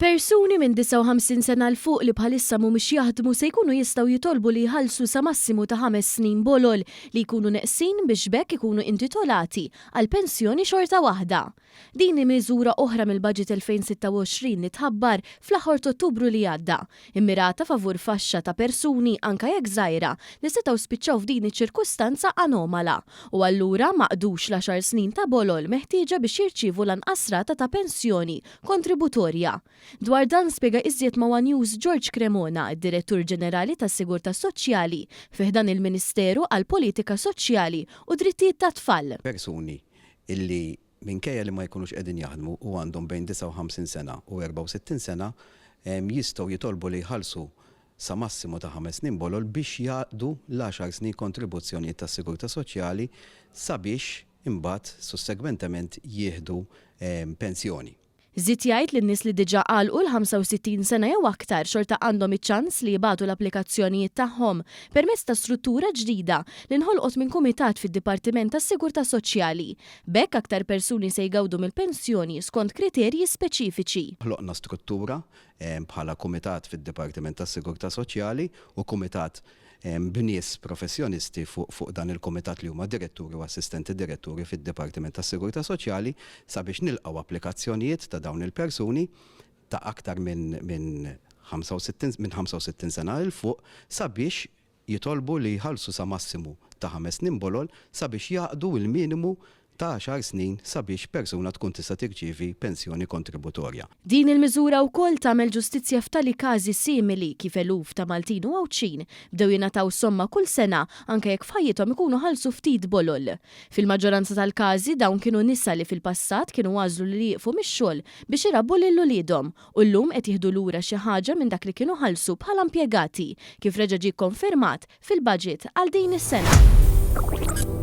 Persuni minn 59 sena l fuq li bħalissa mhumiex jaħdmu se jkunu jistgħu jitolbu li jħallsu sa massimu ta' 5 snin bolol li jkunu neqsin biex bekk ikunu intitolati għal pensjoni xorta waħda. Din hi miżura oħra mill-Baġit 2026 li tħabbar fl-aħħar ta' Ottubru li għadda, immirata favur faxxa ta' persuni anke jekk żgħira li setgħu spiċċaw f'din iċ-ċirkustanza anomala u allura maqdux l-10 snin ta' bolol meħtieġa biex jirċievu lanqas rata ta' pensjoni kontributorja. Dwar dan spjega iżjed ma' One News George Cremona, id-Direttur Ġenerali tas-Sigurtà Soċjali fih dan il-Ministeru għall Politika Soċjali u Drittijiet tat-Tfal. Persuni illi minkejja li ma jkunux qegħdin jaħdmu u għandhom bejn 59 sena u 64 sena jistgħu jitolbu li jħallsu sa massimu ta' 5 snin bolol biex jaqdu l-10 snin kontribuzzjonijiet tas-Sigurtà Soċjali sabiex imbagħad sussegwentament jieħdu pensjoni. Żied jgħid li n-nies li diġà għalqu l-65 sena jew aktar xorta għandhom iċ-ċans li jibagħtu l-applikazzjonijiet tagħhom permezz ta' struttura ġdida li nħolqot minn kumitat fid-Dipartiment tas-Sigurtà Soċjali. B'hekk aktar persuni se jgawdu mill-pensjoni skont kriterji speċifiċi. Ħloqna struttura bħala kumitat fid-Dipartiment tas-Sigurtà Soċjali u kumitat b'nies professjonisti fuq dan il-kumitat li huma diretturi u assistenti diretturi fid-Dipartiment tas-Sigurtà Soċjali sabiex nilqgħu applikazzjonijiet ta' dawn il-persuni ta' aktar minn 65 sena il fuq sabiex jitolbu li jħallsu sa massimu ta' 5 snin bolol sabiex jaqdu il-minimu ta' 10 snin sabiex persuna tkun tista' tirċievi pensjoni kontributorja. Din il-miżura wkoll tagħmel ġustizzja f'tali każi simili kif eluf ta' Maltin u Awċin bdew jingħataw somma kull sena anke jekk f'ħajjithom ikunu ħallsu ftit bolol. Fil-maġġoranza tal-każi dawn kienu nisa li fil-passat kienu għażlu li jieqfu mix-xogħol biex irabbu lil uliedhom u llum qed jieħdu lura xi ħaġa minn dak li kienu ħallsu bħala impjegati kif reġa' ġie kkonfermat fil-baġit għal din is-sena.